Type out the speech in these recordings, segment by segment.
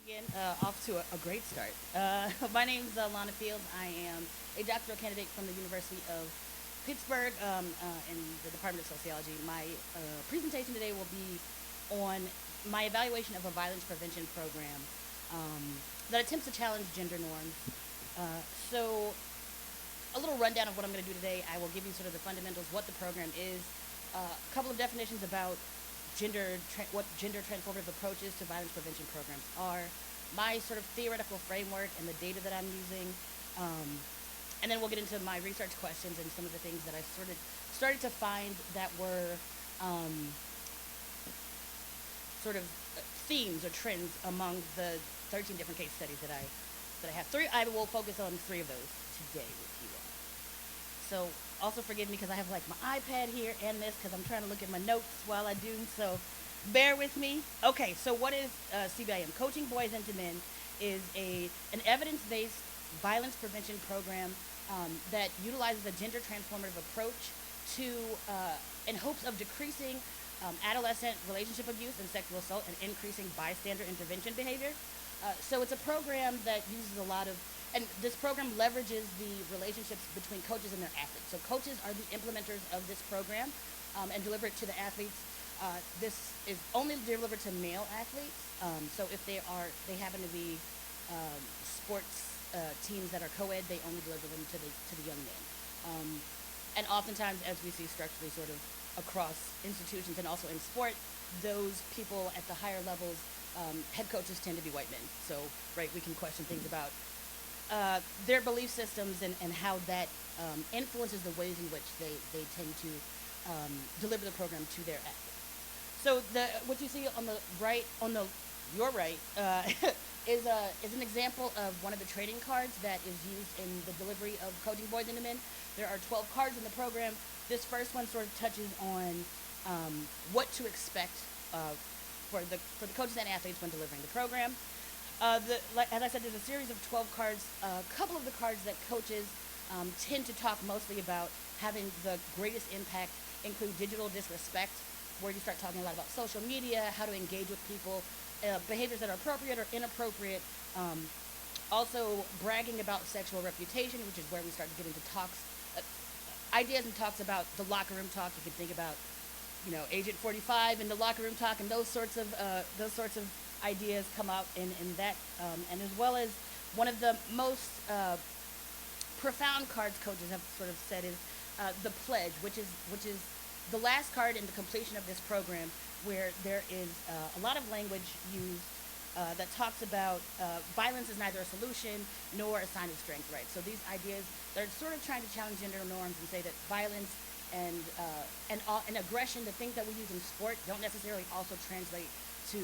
Again, off to a great start. My name is Alana Fields. I am a doctoral candidate from the University of Pittsburgh in the Department of Sociology. My presentation today will be on my evaluation of a violence prevention program um, that attempts to challenge gender norms. So, a little rundown of what I'm going to do today. I will give you sort of the fundamentals, what the program is, a couple of definitions about what gender transformative approaches to violence prevention programs are, my sort of theoretical framework and the data that I'm using, and then we'll get into my research questions and some of the things that I started to find that were sort of themes or trends among the 13 different case studies that I have. I will focus on 3 of those today with you all. So also forgive me because I have like my iPad here and this because I'm trying to look at my notes while I do. So bear with me. Okay, so what is CBIM? Coaching Boys into Men is an evidence-based violence prevention program that utilizes a gender transformative approach to in hopes of decreasing adolescent relationship abuse and sexual assault and increasing bystander intervention behavior. So it's a program that uses a lot of, and this program leverages the relationships between coaches and their athletes. So coaches are the implementers of this program and deliver it to the athletes. This is only delivered to male athletes. So if they happen to be sports teams that are co-ed, they only deliver them to the young men. And oftentimes, as we see structurally sort of across institutions and also in sport, those people at the higher levels, head coaches tend to be white men. So, right, we can question things about their belief systems and how that influences the ways in which they tend to deliver the program to their athletes. So what you see on the right, your right, is an example of one of the trading cards that is used in the delivery of Coaching Boys into Men. There are 12 cards in the program. This first one sort of touches on what to expect for the coaches and athletes when delivering the program. As I said, there's a series of 12 cards. A couple of the cards that coaches tend to talk mostly about having the greatest impact include digital disrespect, where you start talking a lot about social media, how to engage with people, behaviors that are appropriate or inappropriate. Also, bragging about sexual reputation, which is where we start to get into talks, ideas and talks about the locker room talk. You can think about, Agent 45 and the locker room talk, and those sorts of ideas come out in that, and as well as one of the most profound cards coaches have sort of said is the pledge, which is the last card in the completion of this program, where there is a lot of language used that talks about violence is neither a solution nor a sign of strength, right? So these ideas, they're sort of trying to challenge gender norms and say that violence and aggression, the things that we use in sport, don't necessarily also translate to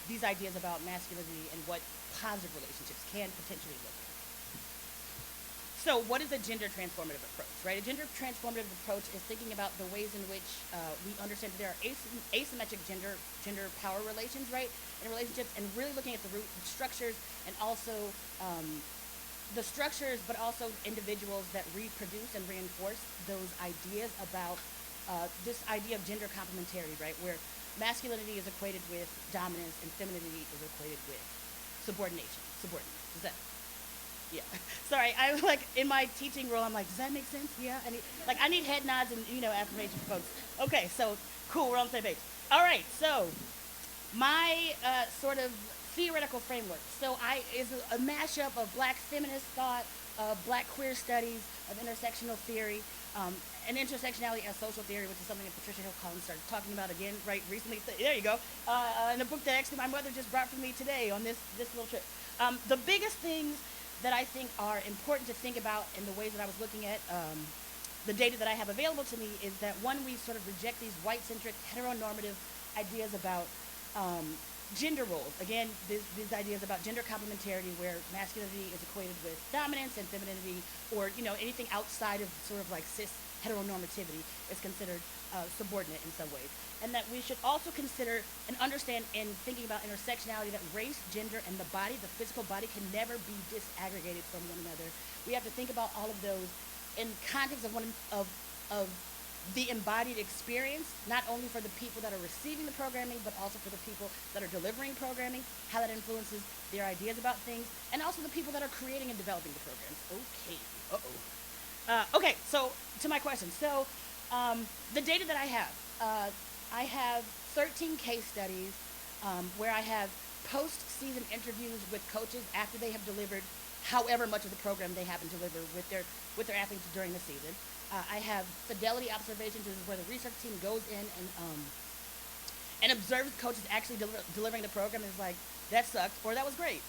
these ideas about masculinity and what positive relationships can potentially look like. So what is a gender transformative approach, right? A gender transformative approach is thinking about the ways in which we understand that there are asymmetric gender power relations, right, in relationships, and really looking at the root structures and also the structures, but also individuals that reproduce and reinforce those ideas about this idea of gender complementarity, right, where masculinity is equated with dominance and femininity is equated with subordination. Does that? Yeah. Sorry, I was like in my teaching role. I'm like, does that make sense? Yeah. I need head nods and affirmation folks. Okay, so cool. We're on the same page. All right. So my sort of theoretical framework. So is a mashup of Black feminist thought, of Black queer studies, of intersectional theory, and intersectionality as social theory, which is something that Patricia Hill Collins started talking about again right recently. There you go. In a book that actually my mother just brought for me today on this little trip. The biggest things that I think are important to think about in the ways that I was looking at the data that I have available to me is that, one, we sort of reject these white-centric, heteronormative ideas about gender roles. Again, these ideas about gender complementarity, where masculinity is equated with dominance and femininity, or anything outside of sort of like cis heteronormativity is considered subordinate in some ways. And that we should also consider and understand in thinking about intersectionality that race, gender, and the body, the physical body, can never be disaggregated from one another. We have to think about all of those in context of the embodied experience, not only for the people that are receiving the programming, but also for the people that are delivering programming, how that influences their ideas about things, and also the people that are creating and developing the programs. Okay. Okay, so to my question. So the data that I have 13 case studies where I have post-season interviews with coaches after they have delivered however much of the program they happen to deliver with their athletes during the season. I have fidelity observations. This is where the research team goes in and observes coaches actually delivering the program and is like, that sucked, or that was great.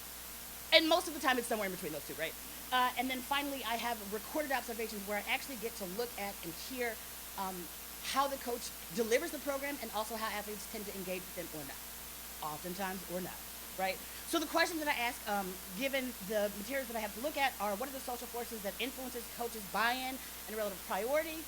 And most of the time it's somewhere in between those two, right? And then finally, I have recorded observations where I actually get to look at and hear how the coach delivers the program and also how athletes tend to engage with them or not. Oftentimes or not, right? So the questions that I ask, given the materials that I have to look at, are what are the social forces that influences coaches' buy-in and relative priority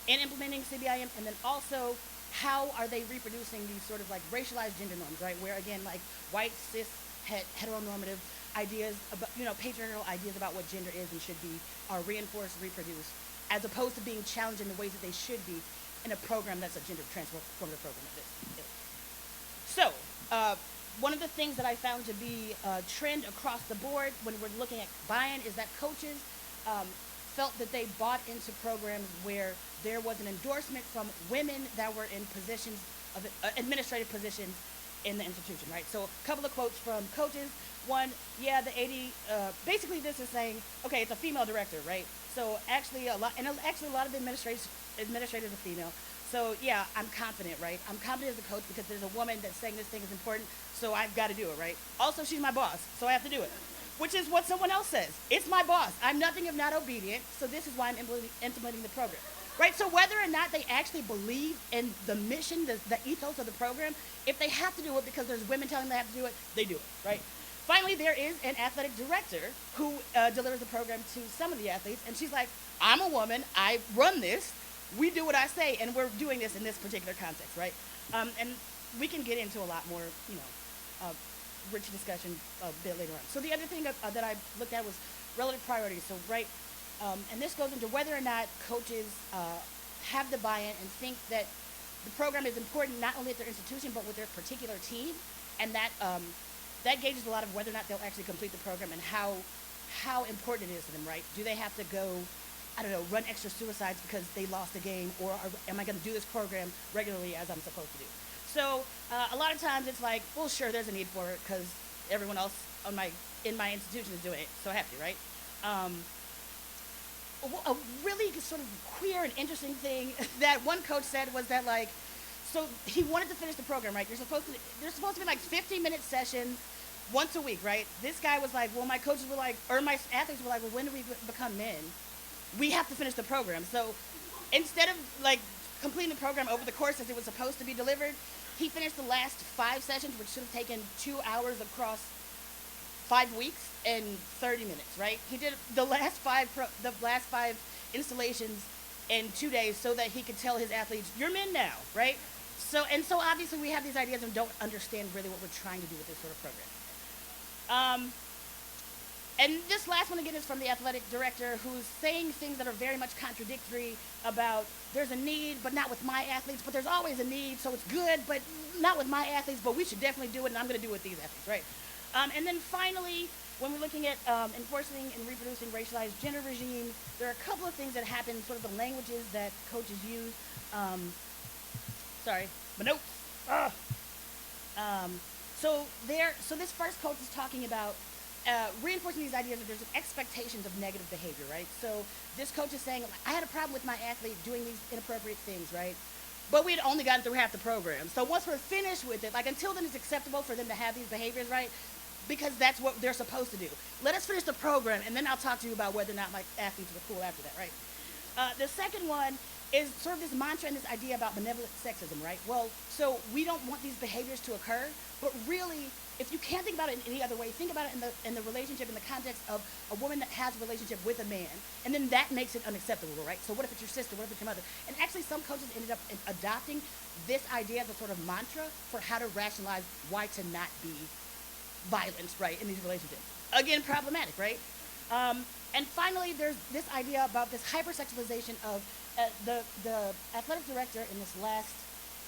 in implementing CBIM, and then also how are they reproducing these sort of like racialized gender norms, right? Where again, like white, cis, heteronormative ideas about, patriarchal ideas about what gender is and should be are reinforced, reproduced, as opposed to being challenged in the ways that they should be in a program that's a gender transformative program like this. So, one of the things that I found to be a trend across the board when we're looking at buy-in is that coaches felt that they bought into programs where there was an endorsement from women that were in positions of administrative positions in the institution, right? So a couple of quotes from coaches. One, yeah, the AD, basically this is saying, okay, it's a female director, right? So actually a lot of the administrators are female. So yeah, I'm confident, right? I'm confident as a coach because there's a woman that's saying this thing is important, so I've got to do it, right? Also, she's my boss, so I have to do it, which is what someone else says. It's my boss. I'm nothing if not obedient, so this is why I'm implementing the program, right? So whether or not they actually believe in the mission, the ethos of the program, if they have to do it because there's women telling them they have to do it, they do it, right? Finally, there is an athletic director who delivers the program to some of the athletes, and she's like, I'm a woman, I run this, we do what I say, and we're doing this in this particular context, right? And we can get into a lot more, rich discussion a bit later on. So the other thing that I looked at was relative priorities. So, right, and this goes into whether or not coaches have the buy-in and think that the program is important not only at their institution but with their particular team, and that that gauges a lot of whether or not they'll actually complete the program and how important it is to them, right? Do they have to go, I don't know, run extra suicides because they lost a game, or am I going to do this program regularly as I'm supposed to do? So a lot of times it's like, well, sure, there's a need for it because everyone else in my institution is doing it, so I have to, right? A really sort of queer and interesting thing that one coach said was that, like, so he wanted to finish the program, right? There's supposed to be like 15-minute sessions once a week, right? This guy was like, well, my coaches were like, or my athletes were like, well, when do we become men? We have to finish the program. So instead of like completing the program over the course as it was supposed to be delivered, he finished the last 5 sessions, which should have taken 2 hours across 5 weeks in 30 minutes, right? He did the last five installations in 2 days so that he could tell his athletes, you're men now, right? So obviously we have these ideas and don't understand really what we're trying to do with this sort of program. And this last one again is from the athletic director, who's saying things that are very much contradictory about there's a need, but not with my athletes, but there's always a need, so it's good, but not with my athletes, but we should definitely do it, and I'm going to do it with these athletes, right? And then finally, when we're looking at enforcing and reproducing racialized gender regimes, there are a couple of things that happen, sort of the languages that coaches use. Sorry, my notes. So this first coach is talking about reinforcing these ideas that there's expectations of negative behavior, right? So this coach is saying, I had a problem with my athlete doing these inappropriate things, right? But we had only gotten through half the program. So once we're finished with it, like until then it's acceptable for them to have these behaviors, right? Because that's what they're supposed to do. Let us finish the program, and then I'll talk to you about whether or not my athletes were cool after that, right? The second one is sort of this mantra and this idea about benevolent sexism, right? Well, so we don't want these behaviors to occur, but really, if you can't think about it in any other way, think about it in the relationship, in the context of a woman that has a relationship with a man, and then that makes it unacceptable, right? So what if it's your sister? What if it's your mother? And actually, some coaches ended up adopting this idea as a sort of mantra for how to rationalize why to not be violent, right, in these relationships. Again, problematic, right? And finally, there's this idea about this hypersexualization of The athletic director in this last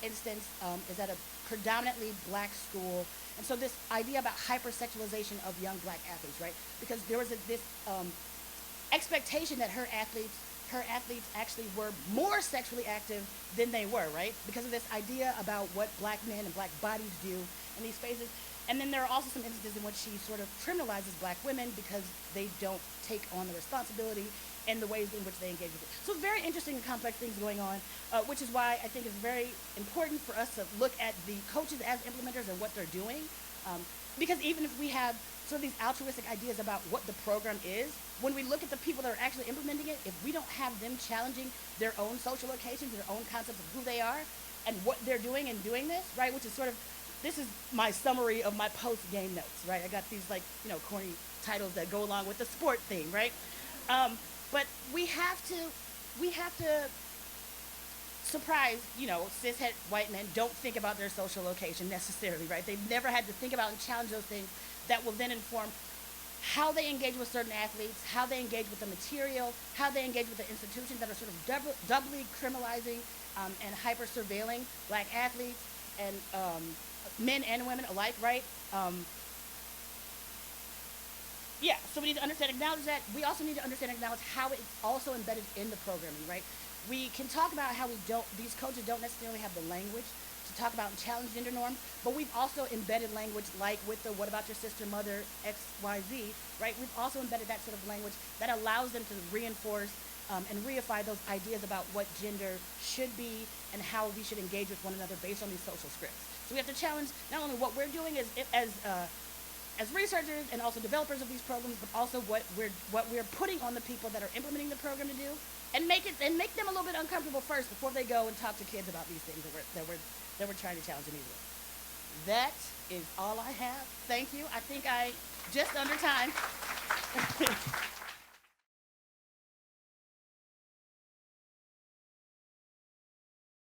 instance is at a predominantly black school, and so this idea about hypersexualization of young black athletes, right? Because there was this expectation that her athletes actually were more sexually active than they were, right? Because of this idea about what black men and black bodies do in these spaces. And then there are also some instances in which she sort of criminalizes black women because they don't take on the responsibility and the ways in which they engage with it. So very interesting and complex things going on, which is why I think it's very important for us to look at the coaches as implementers and what they're doing. Because even if we have sort of these altruistic ideas about what the program is, when we look at the people that are actually implementing it, if we don't have them challenging their own social locations, their own concepts of who they are and what they're doing in doing this, right, which is sort of, this is my summary of my post-game notes, right? I got these, like, corny titles that go along with the sport thing, right? But we have to surprise, cishet white men don't think about their social location necessarily, right? They've never had to think about and challenge those things that will then inform how they engage with certain athletes, how they engage with the material, how they engage with the institutions that are sort of doubly criminalizing and hyper-surveilling black athletes and men and women alike, right? Yeah, so we need to understand, acknowledge that. We also need to understand and acknowledge how it's also embedded in the programming, right? We can talk about how these coaches don't necessarily have the language to talk about and challenge gender norms, but we've also embedded language like with the what about your sister, mother, XYZ, right? We've also embedded that sort of language that allows them to reinforce and reify those ideas about what gender should be and how we should engage with one another based on these social scripts. So we have to challenge not only what we're doing as researchers and also developers of these programs, but also what we're putting on the people that are implementing the program to do, and make them a little bit uncomfortable first before they go and talk to kids about these things that we're trying to challenge them with. That is all I have. Thank you. I think I just under time.